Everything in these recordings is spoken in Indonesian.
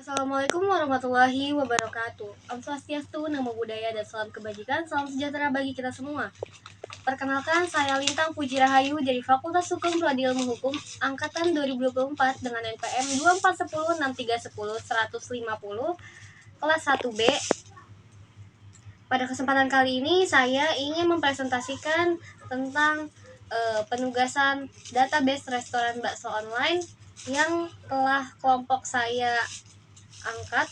Assalamualaikum warahmatullahi wabarakatuh. Om Swastiastu, Namo Buddhaya, dan salam kebajikan. Salam sejahtera bagi kita semua. Perkenalkan, saya Lintang Puji Rahayu dari Fakultas Hukum Prodi Ilmu Hukum Angkatan 2024 dengan NPM 24106310 kelas 1B. Pada kesempatan kali ini saya ingin mempresentasikan tentang penugasan database restoran bakso online yang telah kelompok saya angkat,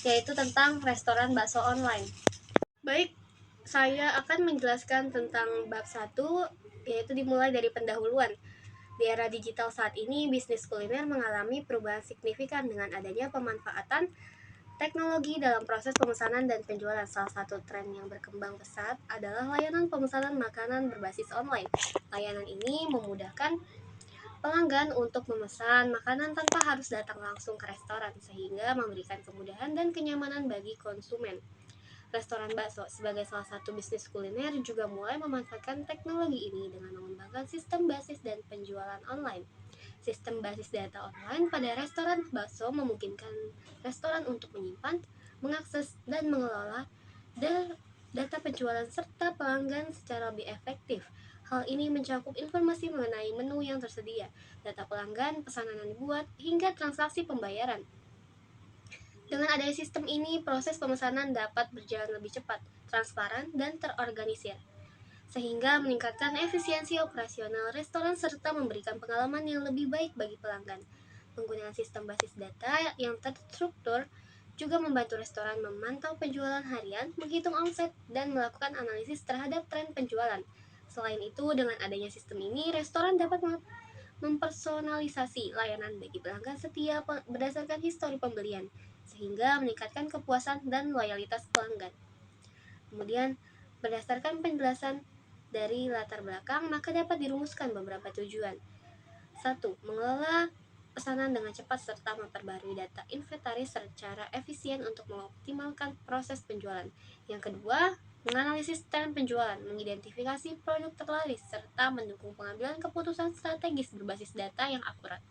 yaitu tentang restoran bakso online. Baik, saya akan menjelaskan tentang bab 1, yaitu dimulai dari pendahuluan. Di era digital saat ini, bisnis kuliner mengalami perubahan signifikan dengan adanya pemanfaatan teknologi dalam proses pemesanan dan penjualan. Salah satu tren yang berkembang pesat adalah layanan pemesanan makanan berbasis online. Layanan ini memudahkan pelanggan untuk memesan makanan tanpa harus datang langsung ke restoran, sehingga memberikan kemudahan dan kenyamanan bagi konsumen. Restoran bakso sebagai salah satu bisnis kuliner juga mulai memanfaatkan teknologi ini dengan mengembangkan sistem basis dan penjualan online. Sistem basis data online pada restoran bakso memungkinkan restoran untuk menyimpan, mengakses, dan mengelola data penjualan serta pelanggan secara lebih efektif. Hal ini mencakup informasi mengenai menu yang tersedia, data pelanggan, pesanan yang dibuat, hingga transaksi pembayaran. Dengan adanya sistem ini, proses pemesanan dapat berjalan lebih cepat, transparan, dan terorganisir, sehingga meningkatkan efisiensi operasional restoran serta memberikan pengalaman yang lebih baik bagi pelanggan. Penggunaan sistem basis data yang terstruktur juga membantu restoran memantau penjualan harian, menghitung omset, dan melakukan analisis terhadap tren penjualan. Selain itu, dengan adanya sistem ini, restoran dapat mempersonalisasi layanan bagi pelanggan setia berdasarkan histori pembelian, sehingga meningkatkan kepuasan dan loyalitas pelanggan. Kemudian, berdasarkan penjelasan dari latar belakang, maka dapat dirumuskan beberapa tujuan. 1. Mengelola pesanan dengan cepat serta memperbarui data inventaris secara efisien untuk mengoptimalkan proses penjualan. Yang kedua, menganalisis tren penjualan, mengidentifikasi produk terlaris, serta mendukung pengambilan keputusan strategis berbasis data yang akurat.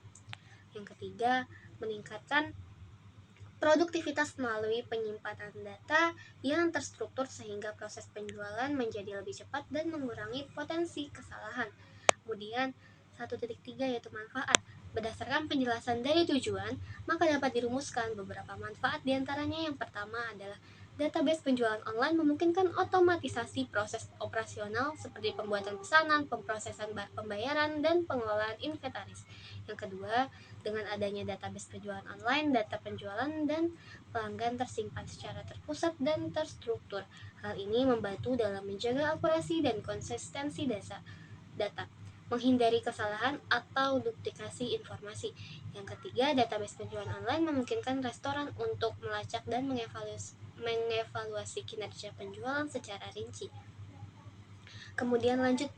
Yang ketiga, meningkatkan produktivitas melalui penyimpanan data yang terstruktur sehingga proses penjualan menjadi lebih cepat dan mengurangi potensi kesalahan. Kemudian 1.3 yaitu manfaat. Berdasarkan penjelasan dari tujuan, maka dapat dirumuskan beberapa manfaat, diantaranya yang pertama adalah database penjualan online memungkinkan otomatisasi proses operasional seperti pembuatan pesanan, pemrosesan pembayaran, dan pengelolaan inventaris. Yang kedua, dengan adanya database penjualan online, data penjualan dan pelanggan tersimpan secara terpusat dan terstruktur. Hal ini membantu dalam menjaga akurasi dan konsistensi data, menghindari kesalahan atau duplikasi informasi. Yang ketiga, database penjualan online memungkinkan restoran untuk melacak dan mengevaluasi kinerja penjualan secara rinci. Kemudian lanjut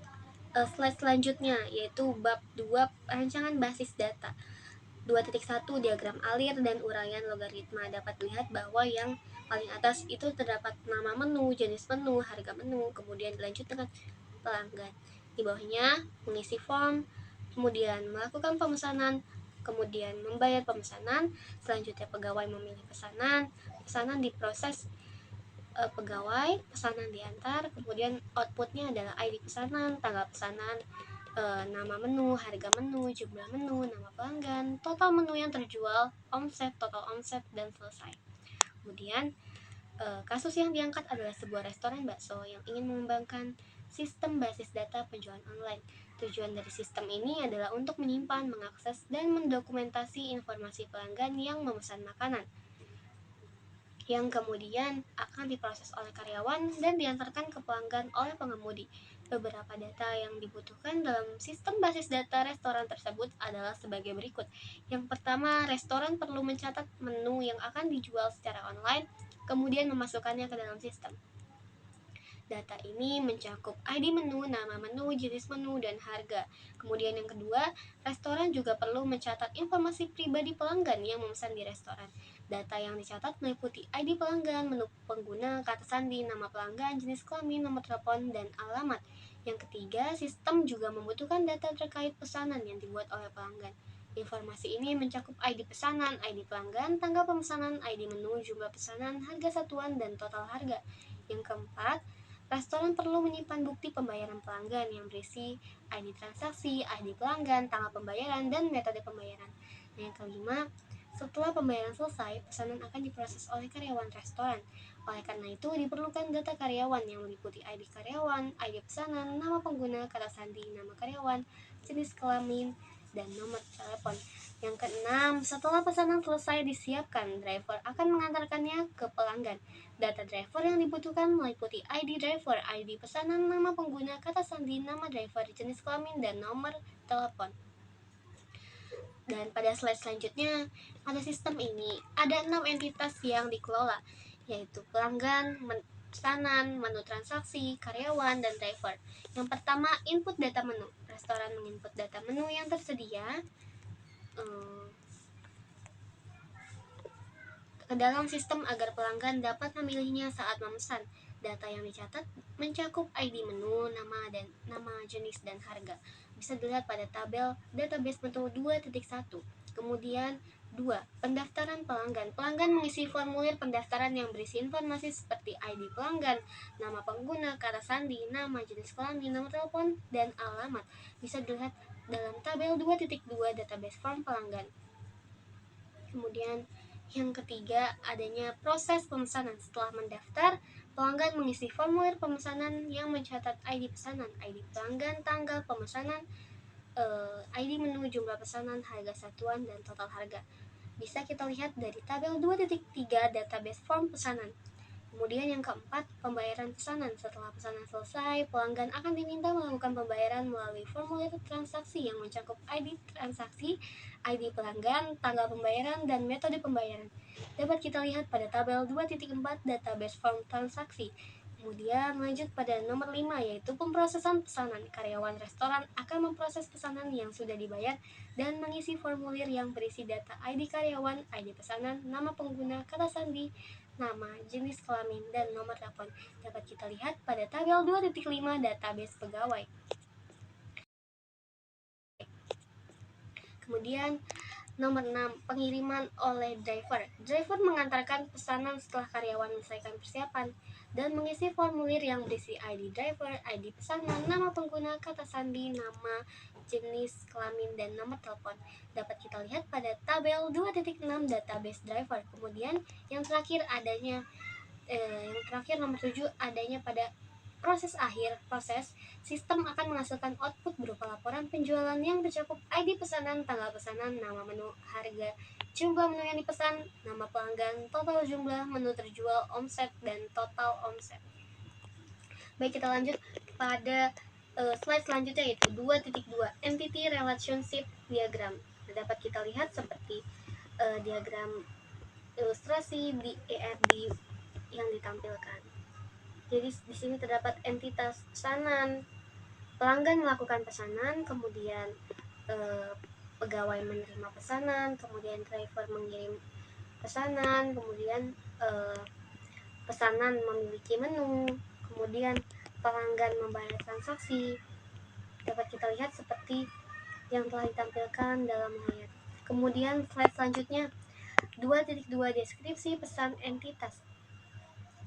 slide selanjutnya, yaitu bab 2 rancangan basis data. 2.1 diagram alir dan uraian logaritma. Dapat dilihat bahwa yang paling atas itu terdapat nama menu, jenis menu, harga menu, kemudian dilanjut dengan pelanggan. Di bawahnya mengisi form, kemudian melakukan pemesanan, kemudian membayar pemesanan, selanjutnya pegawai memilih pesanan diproses pegawai, pesanan diantar, kemudian outputnya adalah ID pesanan, tanggal pesanan, nama menu, harga menu, jumlah menu, nama pelanggan, total menu yang terjual, omset, total omset, dan selesai. Kemudian kasus yang diangkat adalah sebuah restoran bakso yang ingin mengembangkan sistem basis data penjualan online. Tujuan dari sistem ini adalah untuk menyimpan, mengakses, dan mendokumentasi informasi pelanggan yang memesan makanan, yang kemudian akan diproses oleh karyawan dan diantarkan ke pelanggan oleh pengemudi. Beberapa data yang dibutuhkan dalam sistem basis data restoran tersebut adalah sebagai berikut. Yang pertama, restoran perlu mencatat menu yang akan dijual secara online, kemudian memasukkannya ke dalam sistem. Data ini mencakup ID menu, nama menu, jenis menu, dan harga. Kemudian yang kedua, restoran juga perlu mencatat informasi pribadi pelanggan yang memesan di restoran. Data yang dicatat meliputi ID pelanggan, menu pengguna, kata sandi, nama pelanggan, jenis kelamin, nomor telepon, dan alamat. Yang ketiga, sistem juga membutuhkan data terkait pesanan yang dibuat oleh pelanggan. Informasi ini mencakup ID pesanan, ID pelanggan, tanggal pemesanan, ID menu, jumlah pesanan, harga satuan, dan total harga. Yang keempat, restoran perlu menyimpan bukti pembayaran pelanggan yang berisi ID transaksi, ID pelanggan, tanggal pembayaran, dan metode pembayaran. Yang kelima, setelah pembayaran selesai, pesanan akan diproses oleh karyawan restoran. Oleh karena itu, diperlukan data karyawan yang meliputi ID karyawan, ID pesanan, nama pengguna, kata sandi, nama karyawan, jenis kelamin, dan nomor telepon. Yang keenam, setelah pesanan selesai disiapkan, driver akan mengantarkannya ke pelanggan. Data driver yang dibutuhkan meliputi ID driver, ID pesanan, nama pengguna, kata sandi, nama driver, jenis kelamin, dan nomor telepon. Dan pada slide selanjutnya, pada sistem ini ada 6 entitas yang dikelola, yaitu pelanggan, pesanan, menu transaksi, karyawan, dan driver. Yang pertama, input data menu. Restoran menginput data menu yang tersedia ke dalam sistem agar pelanggan dapat memilihnya saat memesan. Data yang dicatat mencakup ID menu, nama jenis, dan harga. Bisa dilihat pada tabel database menu 2.1. Kemudian 2. Pendaftaran pelanggan. Pelanggan mengisi formulir pendaftaran yang berisi informasi seperti ID pelanggan, nama pengguna, kata sandi, nama, jenis kelamin, nomor telepon, dan alamat. Bisa dilihat dalam tabel 2.2 database form pelanggan. Kemudian yang ketiga, adanya proses pemesanan. Setelah mendaftar, pelanggan mengisi formulir pemesanan yang mencatat ID pesanan, ID pelanggan, tanggal pemesanan, ID menu, jumlah pesanan, harga satuan, dan total harga. Bisa kita lihat dari tabel 2.3 database form pesanan. Kemudian yang keempat, pembayaran pesanan. Setelah pesanan selesai, pelanggan akan diminta melakukan pembayaran melalui formulir transaksi yang mencakup ID transaksi, ID pelanggan, tanggal pembayaran, dan metode pembayaran. Dapat kita lihat pada tabel 2.4 database form transaksi. Kemudian lanjut pada nomor 5, yaitu pemrosesan pesanan. Karyawan restoran akan memproses pesanan yang sudah dibayar dan mengisi formulir yang berisi data ID karyawan, ID pesanan, nama pengguna, kata sandi, nama, jenis kelamin, dan nomor telepon. Dapat kita lihat pada tabel 2.5 database pegawai. Kemudian nomor 6, pengiriman oleh driver. Driver mengantarkan pesanan setelah karyawan menyelesaikan persiapan dan mengisi formulir yang berisi ID driver, ID pesanan, nama pengguna, kata sandi, nama, jenis kelamin, dan nomor telepon. Dapat kita lihat pada tabel 2.6 database driver. Kemudian yang terakhir nomor 7, adanya pada proses akhir sistem akan menghasilkan output berupa laporan penjualan yang tercakup ID pesanan, tanggal pesanan, nama menu, harga, jumlah menu yang dipesan, nama pelanggan, total jumlah menu terjual, omset, dan total omset. Baik, kita lanjut pada slide selanjutnya, yaitu 2.2 Entity Relationship Diagram. Dapat kita lihat seperti diagram ilustrasi di ERD yang ditampilkan. Jadi di sini terdapat entitas pesanan, pelanggan melakukan pesanan, kemudian pegawai menerima pesanan, kemudian driver mengirim pesanan, kemudian pesanan memiliki menu, kemudian pelanggan membayar transaksi. Dapat kita lihat seperti yang telah ditampilkan dalam layar. Kemudian slide selanjutnya 2.2 deskripsi pesan entitas.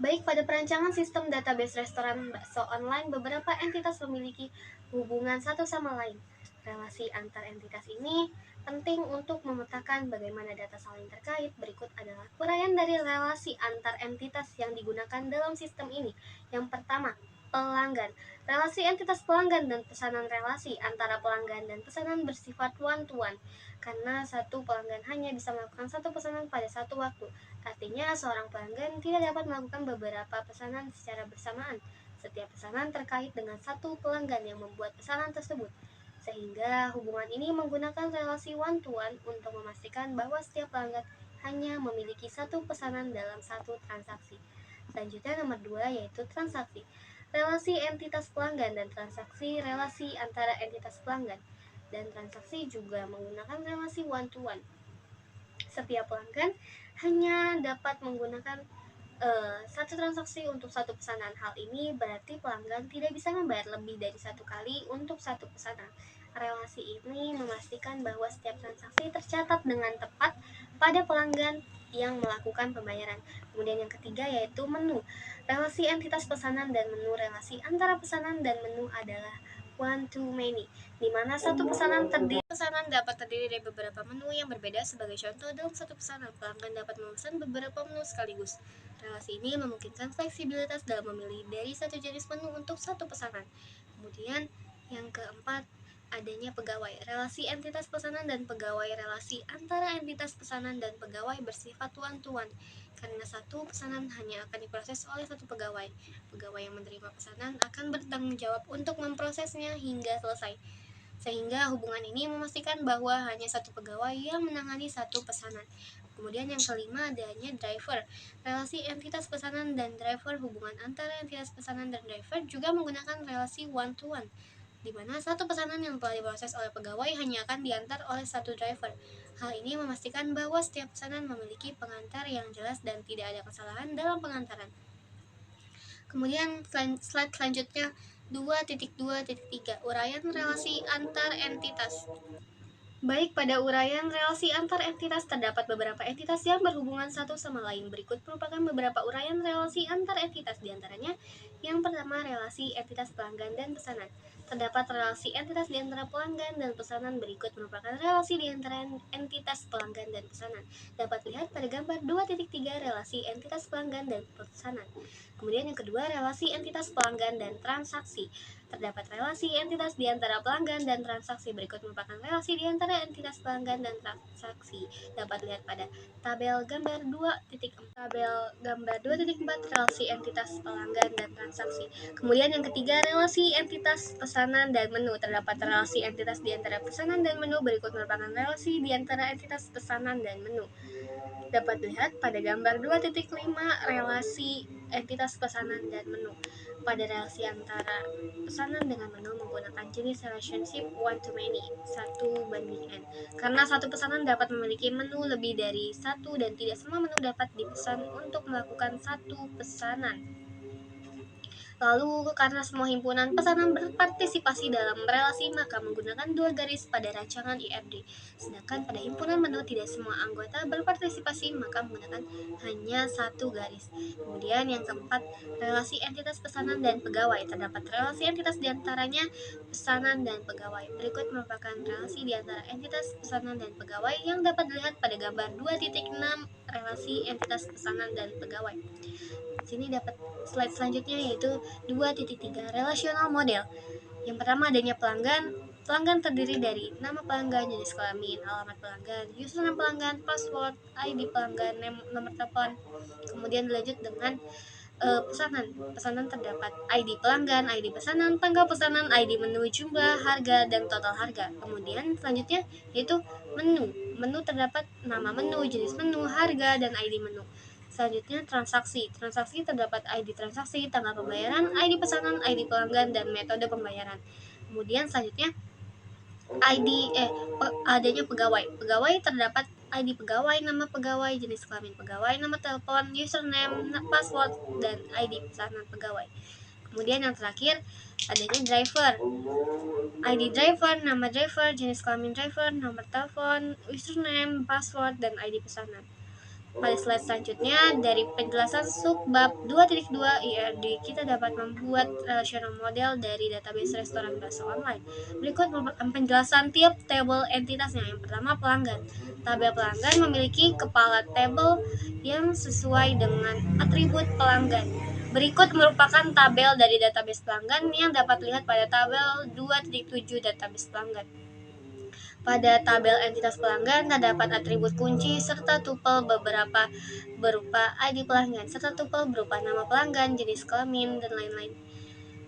Baik, pada perancangan sistem database restoran bakso online, beberapa entitas memiliki hubungan satu sama lain. Relasi antar entitas ini penting untuk memetakan bagaimana data saling terkait. Berikut adalah uraian dari relasi antar entitas yang digunakan dalam sistem ini. Yang pertama, pelanggan. Relasi entitas pelanggan dan pesanan. Relasi antara pelanggan dan pesanan bersifat one-to-one, karena satu pelanggan hanya bisa melakukan satu pesanan pada satu waktu. Artinya, seorang pelanggan tidak dapat melakukan beberapa pesanan secara bersamaan. Setiap pesanan terkait dengan satu pelanggan yang membuat pesanan tersebut. Sehingga hubungan ini menggunakan relasi one-to-one untuk memastikan bahwa setiap pelanggan hanya memiliki satu pesanan dalam satu transaksi. Selanjutnya nomor 2, yaitu transaksi. Relasi entitas pelanggan dan transaksi. Relasi antara entitas pelanggan dan transaksi juga menggunakan relasi one-to-one. Setiap pelanggan hanya dapat menggunakan satu transaksi untuk satu pesanan. Hal ini berarti pelanggan tidak bisa membayar lebih dari satu kali untuk satu pesanan. Relasi ini memastikan bahwa setiap transaksi tercatat dengan tepat pada pelanggan yang melakukan pembayaran. Kemudian yang ketiga yaitu menu. Relasi entitas pesanan dan menu. Relasi antara pesanan dan menu adalah one to many, di mana satu pesanan dapat terdiri dari beberapa menu yang berbeda. Sebagai contoh, dalam satu pesanan, pelanggan dapat memesan beberapa menu sekaligus. Relasi ini memungkinkan fleksibilitas dalam memilih dari satu jenis menu untuk satu pesanan. Kemudian yang keempat, adanya pegawai. Relasi entitas pesanan dan pegawai. Relasi antara entitas pesanan dan pegawai bersifat one-to-one, karena satu pesanan hanya akan diproses oleh satu pegawai. Pegawai yang menerima pesanan akan bertanggung jawab untuk memprosesnya hingga selesai. Sehingga hubungan ini memastikan bahwa hanya satu pegawai yang menangani satu pesanan. Kemudian yang kelima adanya driver. Relasi entitas pesanan dan driver. Hubungan antara entitas pesanan dan driver juga menggunakan relasi one-to-one, di mana satu pesanan yang telah diproses oleh pegawai hanya akan diantar oleh satu driver. Hal ini memastikan bahwa setiap pesanan memiliki pengantar yang jelas dan tidak ada kesalahan dalam pengantaran. Kemudian slide selanjutnya 2.2.3, uraian relasi antar entitas. Baik, pada uraian relasi antar entitas terdapat beberapa entitas yang berhubungan satu sama lain. Berikut merupakan beberapa uraian relasi antar entitas, diantaranya yang pertama, relasi entitas pelanggan dan pesanan. Terdapat relasi entitas di antara pelanggan dan pesanan. Berikut merupakan relasi di antara entitas pelanggan dan pesanan. Dapat lihat pada gambar 2.3, relasi entitas pelanggan dan pesanan. Kemudian yang kedua, relasi entitas pelanggan dan transaksi. Terdapat relasi entitas di antara pelanggan dan transaksi. Berikut merupakan relasi di antara entitas pelanggan dan transaksi. Dapat lihat pada tabel gambar 2.4. Tabel gambar 2.4, relasi entitas pelanggan dan transaksi. Kemudian yang ketiga, relasi entitas pesanan dan menu. Terdapat relasi entitas di antara pesanan dan menu. Berikut merupakan relasi di antara entitas pesanan dan menu. Dapat dilihat pada gambar 2.5, relasi entitas pesanan dan menu. Pada relasi antara pesanan dengan menu menggunakan jenis relationship one to many, 1:n, karena satu pesanan dapat memiliki menu lebih dari satu dan tidak semua menu dapat dipesan untuk melakukan satu pesanan. Lalu, karena semua himpunan pesanan berpartisipasi dalam relasi, maka menggunakan dua garis pada rancangan IRD. Sedangkan pada himpunan menu tidak semua anggota berpartisipasi, maka menggunakan hanya satu garis. Kemudian yang keempat, relasi entitas pesanan dan pegawai. Terdapat relasi entitas diantaranya pesanan dan pegawai. Berikut merupakan relasi di antara entitas pesanan dan pegawai yang dapat dilihat pada gambar 2.6, relasi entitas pesanan dan pegawai. Sini dapat slide selanjutnya yaitu 2.3, relational model. Yang pertama adanya pelanggan. Pelanggan terdiri dari nama pelanggan, jenis kelamin, alamat pelanggan, username pelanggan, password, ID pelanggan, nomor telepon. Kemudian dilanjut dengan pesanan. Pesanan terdapat ID pelanggan, ID pesanan, tanggal pesanan, ID menu, jumlah, harga, dan total harga. Kemudian selanjutnya yaitu menu. Menu terdapat nama menu, jenis menu, harga, dan ID menu. Selanjutnya transaksi. Transaksi terdapat ID transaksi, tanggal pembayaran, ID pesanan, ID pelanggan, dan metode pembayaran. Kemudian selanjutnya adanya pegawai. Pegawai terdapat ID pegawai, nama pegawai, jenis kelamin pegawai, nama telepon, username, password, dan ID pesanan pegawai. Kemudian yang terakhir adanya driver. ID driver, nama driver, jenis kelamin driver, nomor telepon, username, password, dan ID pesanan. Pada slide selanjutnya, dari penjelasan subbab 2.2 IRD, kita dapat membuat relational model dari database restoran bahasa online. Berikut merupakan penjelasan tiap tabel entitasnya. Yang pertama, pelanggan. Tabel pelanggan memiliki kepala tabel yang sesuai dengan atribut pelanggan. Berikut merupakan tabel dari database pelanggan yang dapat dilihat pada tabel 2.7 database pelanggan. Pada tabel entitas pelanggan terdapat atribut kunci serta tupel beberapa berupa ID pelanggan serta tupel berupa nama pelanggan, jenis kelamin, dan lain-lain.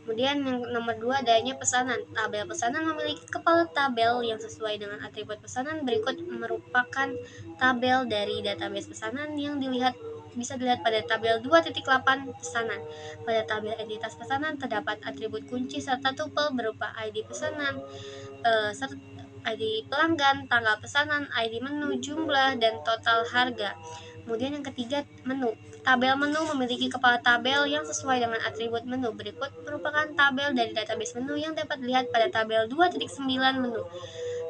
Kemudian yang nomor 2 adanya pesanan. Tabel pesanan memiliki kepala tabel yang sesuai dengan atribut pesanan. Berikut merupakan tabel dari database pesanan yang bisa dilihat pada tabel 2.8 pesanan. Pada tabel entitas pesanan terdapat atribut kunci serta tupel berupa ID pesanan, ID pelanggan, tanggal pesanan, ID menu, jumlah, dan total harga. Kemudian yang ketiga, menu. Tabel menu memiliki kepala tabel yang sesuai dengan atribut menu. Berikut merupakan tabel dari database menu yang dapat dilihat pada tabel 2.9 menu.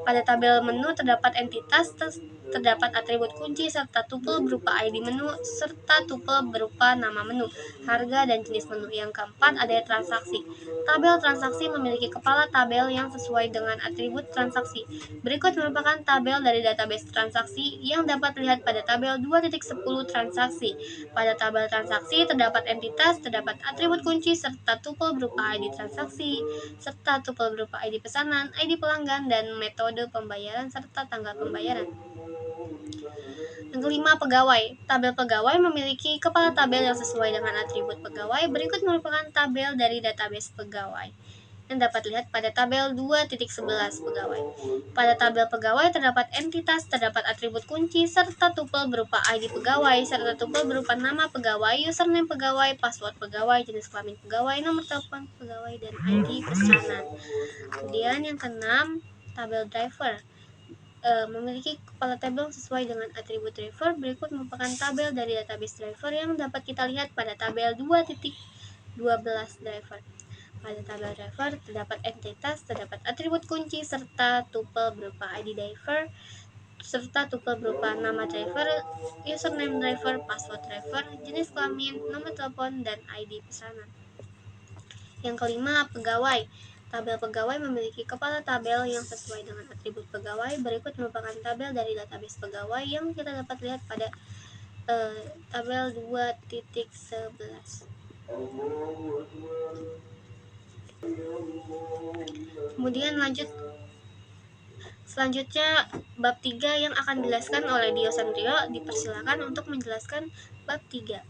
Pada tabel menu terdapat entitas, terdapat atribut kunci serta tupel berupa ID menu serta tupel berupa nama menu, harga, dan jenis menu. Yang keempat, ada transaksi. Tabel transaksi memiliki kepala tabel yang sesuai dengan atribut transaksi. Berikut merupakan tabel dari database transaksi yang dapat dilihat pada tabel 2.10 transaksi. Pada tabel transaksi terdapat entitas, terdapat atribut kunci serta tupel berupa ID transaksi, serta tupel berupa ID pesanan, ID pelanggan, dan metode pembayaran serta tanggal pembayaran. Yang kelima, pegawai. Tabel pegawai memiliki kepala tabel yang sesuai dengan atribut pegawai. Berikut merupakan tabel dari database pegawai yang dapat dilihat pada tabel 2.11 pegawai. Pada tabel pegawai terdapat entitas, terdapat atribut kunci, serta tupel berupa ID pegawai, serta tupel berupa nama pegawai, username pegawai, password pegawai, jenis kelamin pegawai, nomor telepon pegawai, dan ID pesanan. Kemudian yang keenam, tabel driver. Memiliki kepala tabel sesuai dengan atribut driver. Berikut merupakan tabel dari database driver yang dapat kita lihat pada tabel 2.12 driver. Pada tabel driver terdapat entitas, terdapat atribut kunci, serta tupel berupa ID driver, serta tupel berupa nama driver, username driver, password driver, jenis kelamin, nomor telepon, dan ID pesanan. Yang kelima, pegawai. Tabel pegawai memiliki kepala tabel yang sesuai dengan atribut pegawai. Berikut merupakan tabel dari database pegawai yang kita dapat lihat pada tabel 2.11. Kemudian selanjutnya bab 3 yang akan dijelaskan oleh Dio Sandrio. Dipersilakan untuk menjelaskan bab 3.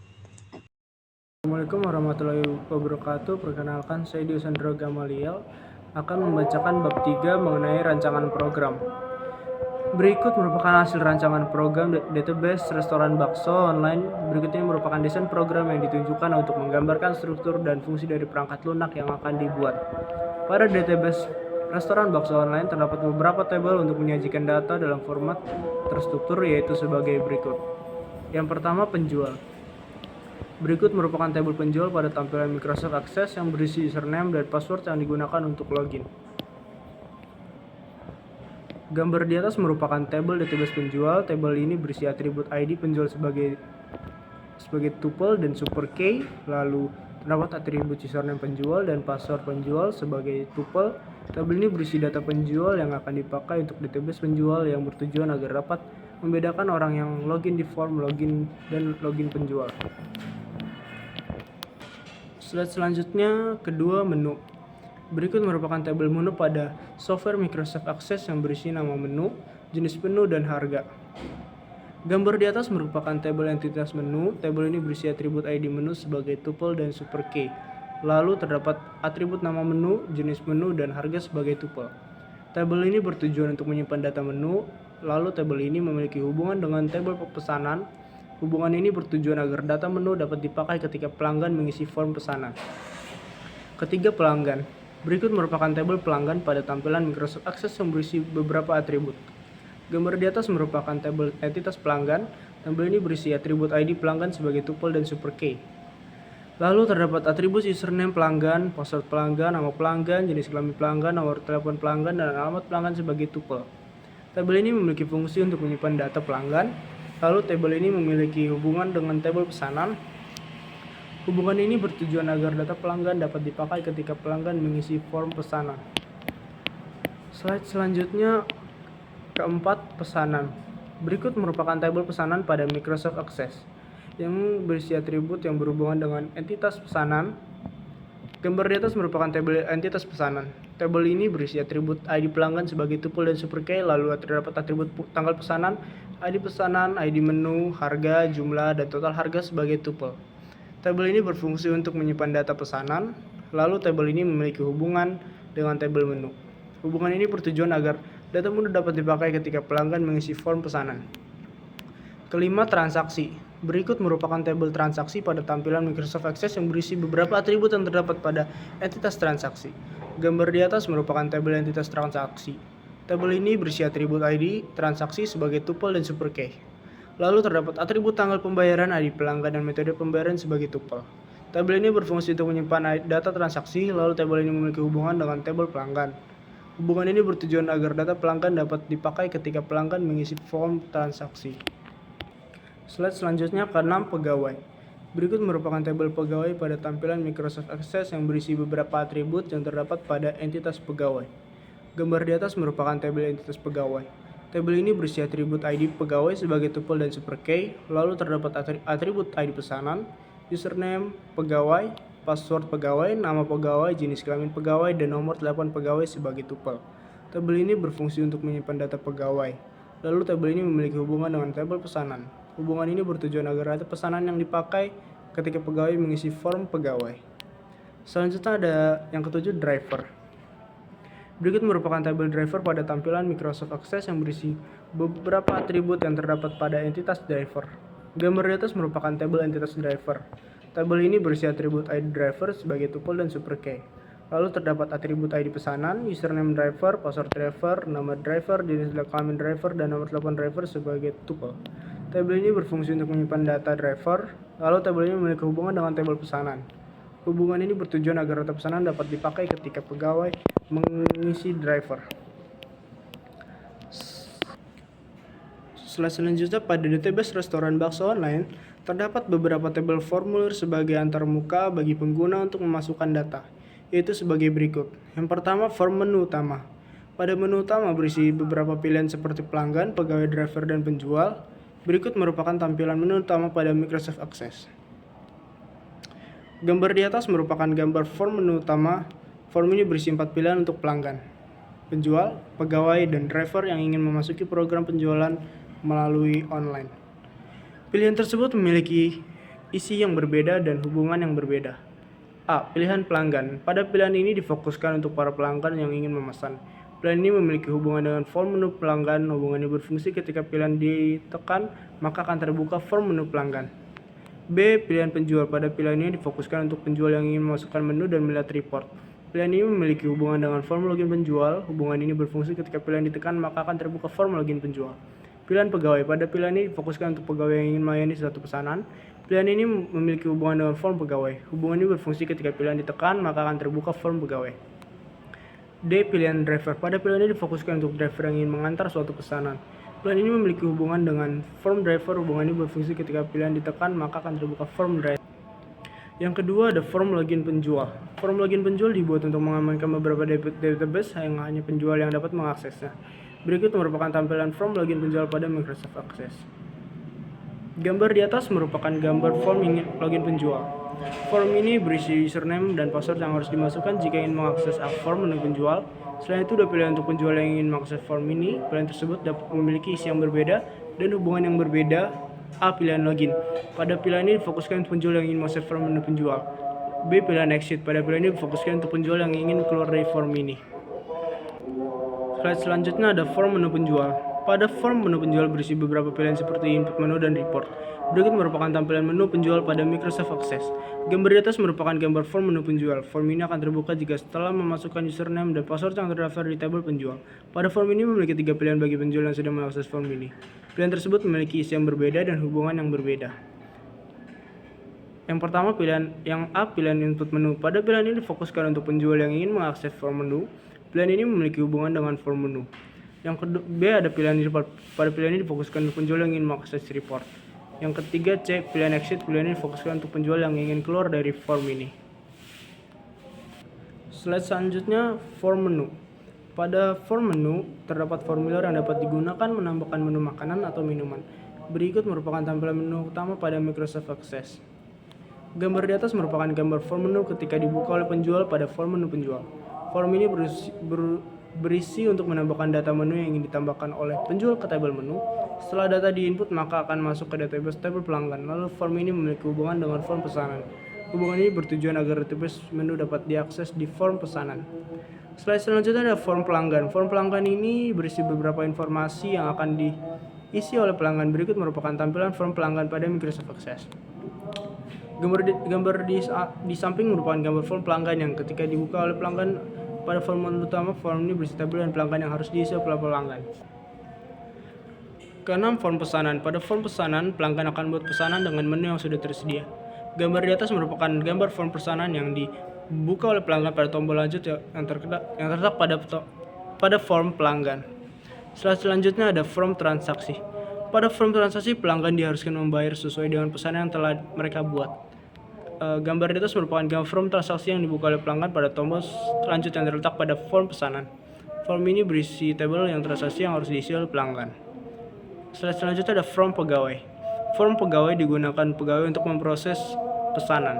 Assalamualaikum warahmatullahi wabarakatuh. Perkenalkan, saya Dio Sandro Gamaliel akan membacakan bab 3 mengenai rancangan program. Berikut merupakan hasil rancangan program database restoran bakso online. Berikut ini merupakan desain program yang ditunjukkan untuk menggambarkan struktur dan fungsi dari perangkat lunak yang akan dibuat. Pada database restoran bakso online terdapat beberapa tabel untuk menyajikan data dalam format terstruktur, yaitu sebagai berikut. Yang pertama, penjual. Berikut merupakan tabel penjual pada tampilan Microsoft Access yang berisi username dan password yang digunakan untuk login. Gambar di atas merupakan tabel database penjual. Tabel ini berisi atribut ID penjual sebagai tuple dan super key, lalu terdapat atribut username penjual dan password penjual sebagai tuple. Tabel ini berisi data penjual yang akan dipakai untuk database penjual yang bertujuan agar dapat membedakan orang yang login di form login dan login penjual. Slide selanjutnya, kedua, menu. Berikut merupakan tabel menu pada software Microsoft Access yang berisi nama menu, jenis menu, dan harga. Gambar di atas merupakan tabel entitas menu. Tabel ini berisi atribut ID menu sebagai tuple dan super key. Lalu terdapat atribut nama menu, jenis menu, dan harga sebagai tuple. Tabel ini bertujuan untuk menyimpan data menu. Lalu tabel ini memiliki hubungan dengan tabel pesanan. Hubungan ini bertujuan agar data menu dapat dipakai ketika pelanggan mengisi form pesanan. Ketiga, pelanggan. Berikut merupakan tabel pelanggan pada tampilan Microsoft Access yang berisi beberapa atribut. Gambar di atas merupakan tabel entitas pelanggan. Tabel ini berisi atribut ID pelanggan sebagai tuple dan super key. Lalu terdapat atribut username pelanggan, password pelanggan, nama pelanggan, jenis kelamin pelanggan, nomor telepon pelanggan, dan alamat pelanggan sebagai tuple. Tabel ini memiliki fungsi untuk menyimpan data pelanggan. Lalu tabel ini memiliki hubungan dengan tabel pesanan. Hubungan ini bertujuan agar data pelanggan dapat dipakai ketika pelanggan mengisi form pesanan. Slide selanjutnya, keempat, pesanan. Berikut merupakan tabel pesanan pada Microsoft Access yang berisi atribut yang berhubungan dengan entitas pesanan. Gambar di atas merupakan tabel entitas pesanan. Tabel ini berisi atribut ID pelanggan sebagai tuple dan super key, lalu terdapat atribut tanggal pesanan, ID menu, harga, jumlah, dan total harga sebagai tuple. Tabel ini berfungsi untuk menyimpan data pesanan. Lalu tabel ini memiliki hubungan dengan tabel menu. Hubungan ini bertujuan agar data menu dapat dipakai ketika pelanggan mengisi form pesanan. Kelima, transaksi. Berikut merupakan tabel transaksi pada tampilan Microsoft Access yang berisi beberapa atribut yang terdapat pada entitas transaksi. Gambar di atas merupakan tabel entitas transaksi. Tabel ini berisi atribut ID transaksi sebagai tuple dan super key. Lalu terdapat atribut tanggal pembayaran ID pelanggan dan metode pembayaran sebagai tuple. Tabel ini berfungsi untuk menyimpan data transaksi, lalu tabel ini memiliki hubungan dengan tabel pelanggan. Hubungan ini bertujuan agar data pelanggan dapat dipakai ketika pelanggan mengisi form transaksi. Slide selanjutnya ke-6 pegawai. Berikut merupakan tabel pegawai pada tampilan Microsoft Access yang berisi beberapa atribut yang terdapat pada entitas pegawai. Gambar di atas merupakan tabel entitas pegawai. Tabel ini berisi atribut ID pegawai sebagai tuple dan super key, lalu terdapat atribut ID pesanan, username pegawai, password pegawai, nama pegawai, jenis kelamin pegawai, dan nomor telepon pegawai sebagai tuple. Tabel ini berfungsi untuk menyimpan data pegawai. Lalu tabel ini memiliki hubungan dengan tabel pesanan. Hubungan ini bertujuan agar data pesanan yang dipakai ketika pegawai mengisi form pegawai. Selanjutnya ada yang ketujuh, driver. Berikut merupakan tabel driver pada tampilan Microsoft Access yang berisi beberapa atribut yang terdapat pada entitas driver. Gambar di atas merupakan tabel entitas driver. Tabel ini berisi atribut ID driver sebagai tuple dan super key. Lalu terdapat atribut ID pesanan, username driver, password driver, nama driver, jenis kelamin driver, dan nomor telepon driver sebagai tuple. Tabel ini berfungsi untuk menyimpan data driver, lalu tabel ini memiliki hubungan dengan tabel pesanan. Hubungan ini bertujuan agar data pesanan dapat dipakai ketika pegawai mengisi driver. Slide selanjutnya, pada database restoran bakso online, terdapat beberapa tabel formulir sebagai antarmuka bagi pengguna untuk memasukkan data, yaitu sebagai berikut. Yang pertama, form menu utama. Pada menu utama berisi beberapa pilihan seperti pelanggan, pegawai, driver, dan penjual. Berikut merupakan tampilan menu utama pada Microsoft Access. Gambar di atas merupakan gambar form menu utama. Form ini berisi 4 pilihan untuk pelanggan, penjual, pegawai, dan driver yang ingin memasuki program penjualan melalui online. Pilihan tersebut memiliki isi yang berbeda dan hubungan yang berbeda. A. Pilihan pelanggan. Pada pilihan ini difokuskan untuk para pelanggan yang ingin memesan. Pilihan ini memiliki hubungan dengan form menu pelanggan. Hubungan ini berfungsi ketika pilihan ditekan, maka akan terbuka form menu pelanggan. B. Pilihan penjual. Pada pilihan ini difokuskan untuk penjual yang ingin memasukkan menu dan melihat report. Pilihan ini memiliki hubungan dengan form login penjual. Hubungan ini berfungsi ketika pilihan ditekan, maka akan terbuka form login penjual. Pilihan pegawai. Pada pilihan ini difokuskan untuk pegawai yang ingin melayani suatu pesanan. Pilihan ini memiliki hubungan dengan form pegawai. Hubungan ini berfungsi ketika pilihan ditekan, maka akan terbuka form pegawai. D. Pilihan driver. Pada pilihan ini difokuskan untuk driver yang ingin mengantar suatu pesanan. Pilihan ini memiliki hubungan dengan form driver. Hubungan ini berfungsi ketika pilihan ditekan, maka akan terbuka form driver. Yang kedua ada form login penjual. Form login penjual dibuat untuk mengamankan beberapa database yang hanya penjual yang dapat mengaksesnya. Berikut merupakan tampilan form login penjual pada Microsoft Access. Gambar di atas merupakan gambar form login penjual. Form ini berisi username dan password yang harus dimasukkan jika ingin mengakses form menu penjual. Selain itu, ada pilihan untuk penjual yang ingin mengakses form ini. Pilihan tersebut dapat memiliki isi yang berbeda dan hubungan yang berbeda. A. Pilihan login. Pada pilihan ini difokuskan untuk penjual yang ingin mengakses form menu penjual. B. Pilihan exit. Pada pilihan ini difokuskan untuk penjual yang ingin keluar dari form ini. Slide selanjutnya ada form menu penjual. Pada form menu penjual berisi beberapa pilihan seperti input menu dan report. Berikut merupakan tampilan menu penjual pada Microsoft Access. Gambar di atas merupakan gambar form menu penjual. Form ini akan terbuka jika setelah memasukkan username dan password yang terdaftar di tabel penjual. Pada form ini memiliki 3 pilihan bagi penjual yang sedang mengakses form ini. Pilihan tersebut memiliki isi yang berbeda dan hubungan yang berbeda. Yang pertama, pilihan yang A, pilihan input menu. Pada pilihan ini difokuskan untuk penjual yang ingin mengakses form menu. Pilihan ini memiliki hubungan dengan form menu. Yang kedua, B ada pilihan report. Pada pilihan ini difokuskan untuk penjual yang ingin mengakses report. Yang ketiga, C, pilihan exit. Pilihan ini difokuskan untuk penjual yang ingin keluar dari form ini. Slide selanjutnya, form menu. Pada form menu, terdapat formulir yang dapat digunakan menambahkan menu makanan atau minuman. Berikut merupakan tampilan menu utama pada Microsoft Access. Gambar di atas merupakan gambar form menu ketika dibuka oleh penjual pada form menu penjual. Form ini berisi untuk menambahkan data menu yang ingin ditambahkan oleh penjual ke tabel menu. Setelah data diinput, maka akan masuk ke database tabel pelanggan. Lalu form ini memiliki hubungan dengan form pesanan. Hubungan ini bertujuan agar database menu dapat diakses di form pesanan. Slide selanjutnya ada form pelanggan. Form pelanggan ini berisi beberapa informasi yang akan diisi oleh pelanggan. Berikut merupakan tampilan form pelanggan pada Microsoft Access. Gambar di samping merupakan gambar form pelanggan yang ketika dibuka oleh pelanggan pada form utama. Form ini berisi tabel dan pelanggan yang harus diisi oleh pelanggan. Keenam, form pesanan. Pada form pesanan, pelanggan akan membuat pesanan dengan menu yang sudah tersedia. Gambar di atas merupakan gambar form pesanan yang dibuka oleh pelanggan pada tombol lanjut yang terletak pada form pelanggan. Selanjutnya ada form transaksi. Pada form transaksi, pelanggan diharuskan membayar sesuai dengan pesanan yang telah mereka buat. Gambar di atas merupakan gambar form transaksi yang dibuka oleh pelanggan pada tombol lanjut yang terletak pada form pesanan. Form ini berisi tabel yang transaksi yang harus diisi oleh pelanggan. Selanjutnya ada form pegawai. Form pegawai digunakan pegawai untuk memproses pesanan.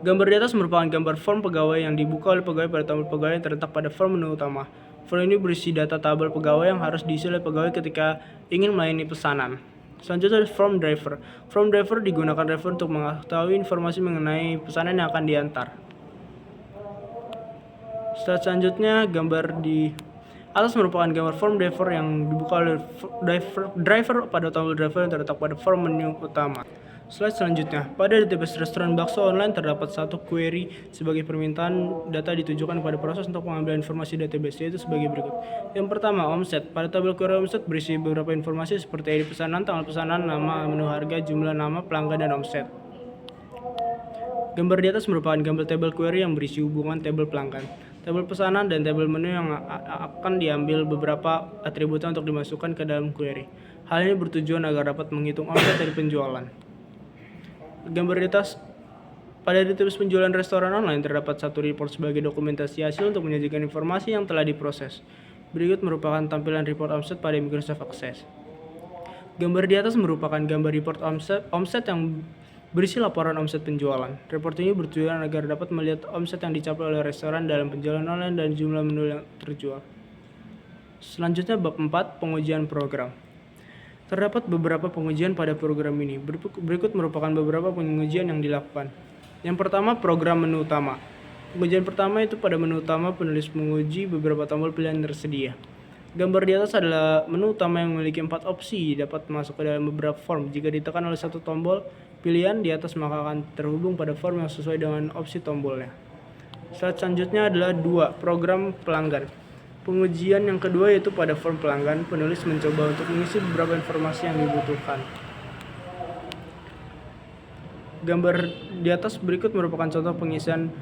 Gambar di atas merupakan gambar form pegawai yang dibuka oleh pegawai pada tombol pegawai yang terletak pada form menu utama. Form ini berisi data tabel pegawai yang harus diisi oleh pegawai ketika ingin melayani pesanan. Selanjutnya ada form driver. Form driver digunakan driver untuk mengetahui informasi mengenai pesanan yang akan diantar. Selanjutnya gambar di atas merupakan gambar form driver yang dibuka oleh driver pada tombol driver yang terletak pada form menu utama. Slide selanjutnya, pada database restoran bakso online terdapat satu query sebagai permintaan data ditujukan pada proses untuk pengambilan informasi database, yaitu sebagai berikut. Yang pertama, omset. Pada tabel query omset berisi beberapa informasi seperti ID pesanan, tanggal pesanan, nama, menu harga, jumlah nama, pelanggan, dan omset. Gambar di atas merupakan gambar tabel query yang berisi hubungan tabel pelanggan, tabel pesanan, dan tabel menu yang akan diambil beberapa atributnya untuk dimasukkan ke dalam query. Hal ini bertujuan agar dapat menghitung omset dari penjualan. Gambar di atas, pada database penjualan restoran online terdapat satu report sebagai dokumentasi hasil untuk menyajikan informasi yang telah diproses. Berikut merupakan tampilan report omset pada Microsoft Access. Gambar di atas merupakan gambar report omset yang berisi laporan omset penjualan. Report ini bertujuan agar dapat melihat omset yang dicapai oleh restoran dalam penjualan online dan jumlah menu yang terjual. Selanjutnya bab 4, pengujian program. Terdapat beberapa pengujian pada program ini. Berikut merupakan beberapa pengujian yang dilakukan. Yang pertama, program menu utama. Pengujian pertama itu pada menu utama, penulis menguji beberapa tombol pilihan tersedia. Gambar di atas adalah menu utama yang memiliki 4 opsi, dapat masuk ke dalam beberapa form. Jika ditekan oleh satu tombol pilihan di atas, maka akan terhubung pada form yang sesuai dengan opsi tombolnya. Slide selanjutnya adalah 2, program pelanggan. Pengujian yang kedua yaitu pada form pelanggan, penulis mencoba untuk mengisi beberapa informasi yang dibutuhkan. Gambar di atas berikut merupakan contoh pengisian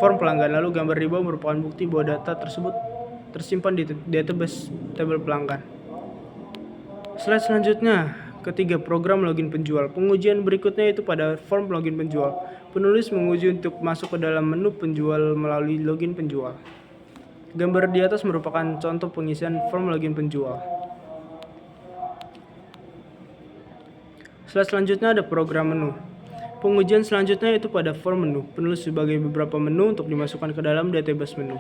form pelanggan, lalu gambar di bawah merupakan bukti bahwa data tersebut tersimpan di database tabel pelanggan. Slide selanjutnya, ketiga, program login penjual. Pengujian berikutnya itu pada form login penjual. Penulis menguji untuk masuk ke dalam menu penjual melalui login penjual. Gambar di atas merupakan contoh pengisian form login penjual. Slide selanjutnya ada program menu. Pengujian selanjutnya itu pada form menu. Penulis sebagai beberapa menu untuk dimasukkan ke dalam database menu.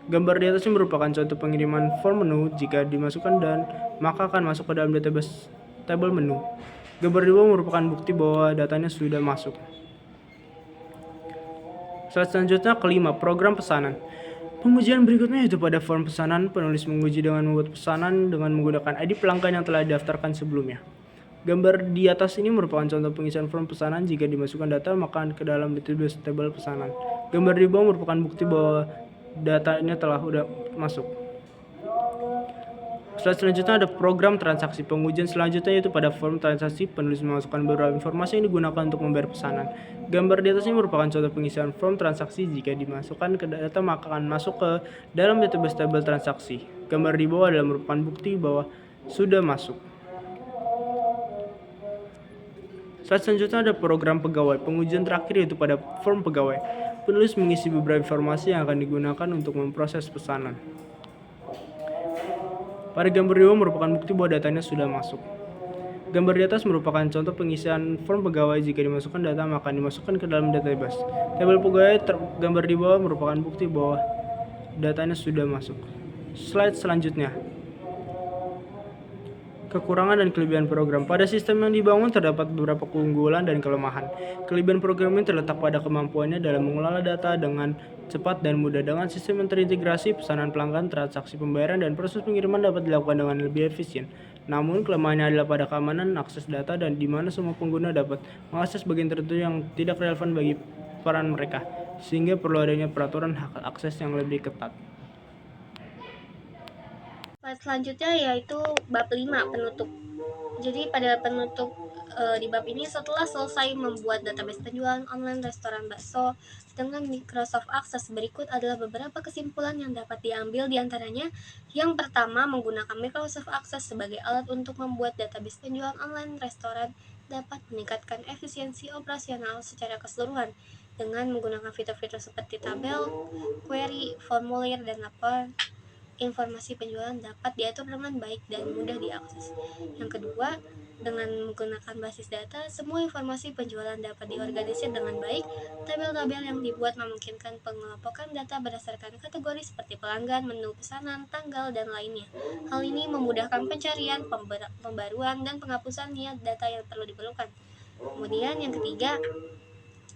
Gambar di atasnya merupakan contoh pengiriman form menu. Jika dimasukkan dan maka akan masuk ke dalam database tabel menu. Gambar di bawah merupakan bukti bahwa datanya sudah masuk. Slide selanjutnya kelima, program pesanan. Pengujian berikutnya itu pada form pesanan. Penulis menguji dengan membuat pesanan dengan menggunakan ID pelanggan yang telah didaftarkan sebelumnya. Gambar di atas ini merupakan contoh pengisian form pesanan. Jika dimasukkan data maka ke dalam database tabel pesanan. Gambar di bawah merupakan bukti bahwa datanya telah masuk. Slide selanjutnya ada program transaksi. Pengujian selanjutnya yaitu pada form transaksi. Penulis memasukkan beberapa informasi yang digunakan untuk membayar pesanan. Gambar di atas ini merupakan contoh pengisian form transaksi. Jika dimasukkan ke data maka akan masuk ke dalam database tabel transaksi. Gambar di bawah adalah merupakan bukti bahwa sudah masuk. Slide selanjutnya ada program pegawai. Pengujian terakhir yaitu pada form pegawai. Penulis mengisi beberapa informasi yang akan digunakan untuk memproses pesanan. Pada gambar di bawah merupakan bukti bahwa datanya sudah masuk. Gambar di atas merupakan contoh pengisian form pegawai. Jika dimasukkan data maka dimasukkan ke dalam database. Tabel pegawai gambar di bawah merupakan bukti bahwa datanya sudah masuk. Slide selanjutnya. Kekurangan dan kelebihan program. Pada sistem yang dibangun terdapat beberapa keunggulan dan kelemahan. Kelebihan program ini terletak pada kemampuannya dalam mengelola data dengan cepat dan mudah. Dengan sistem yang terintegrasi, pesanan pelanggan, transaksi pembayaran, dan proses pengiriman dapat dilakukan dengan lebih efisien. Namun, kelemahannya adalah pada keamanan akses data dan di mana semua pengguna dapat mengakses bagian tertentu yang tidak relevan bagi peran mereka, sehingga perlu adanya peraturan hak akses yang lebih ketat. Part selanjutnya yaitu bab 5 penutup. Jadi pada penutup di bab ini setelah selesai membuat database penjualan online restoran bakso dengan Microsoft Access, berikut adalah beberapa kesimpulan yang dapat diambil diantaranya. Yang pertama, menggunakan Microsoft Access sebagai alat untuk membuat database penjualan online restoran dapat meningkatkan efisiensi operasional secara keseluruhan dengan menggunakan fitur-fitur seperti tabel, query, formulir, dan laporan. Informasi penjualan dapat diatur dengan baik dan mudah diakses. Yang kedua, dengan menggunakan basis data, semua informasi penjualan dapat diorganisir dengan baik. Tabel-tabel yang dibuat memungkinkan pengelompokan data berdasarkan kategori seperti pelanggan, menu pesanan, tanggal, dan lainnya. Hal ini memudahkan pencarian, pembaruan, dan penghapusan niat data yang perlu diperlukan. Kemudian yang ketiga,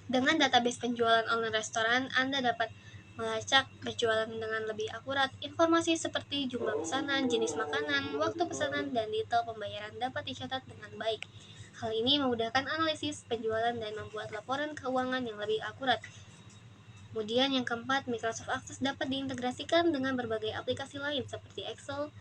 dengan database penjualan online restoran, Anda dapat melacak penjualan dengan lebih akurat. Informasi seperti jumlah pesanan, jenis makanan, waktu pesanan, dan detail pembayaran dapat dicatat dengan baik. Hal ini memudahkan analisis penjualan dan membuat laporan keuangan yang lebih akurat. Kemudian yang keempat, Microsoft Access dapat diintegrasikan dengan berbagai aplikasi lain seperti Excel,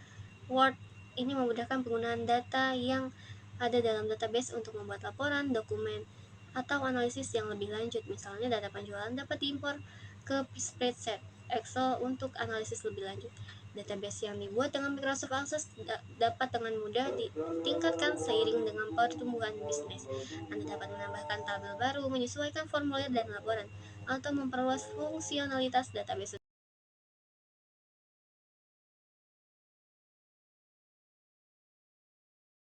Word. Ini memudahkan penggunaan data yang ada dalam database untuk membuat laporan, dokumen, atau analisis yang lebih lanjut. Misalnya data penjualan dapat diimpor ke spreadsheet Excel untuk analisis lebih lanjut. Database yang dibuat dengan Microsoft Access dapat dengan mudah ditingkatkan seiring dengan pertumbuhan bisnis. Anda dapat menambahkan tabel baru, menyesuaikan formulir dan laporan, atau memperluas fungsionalitas database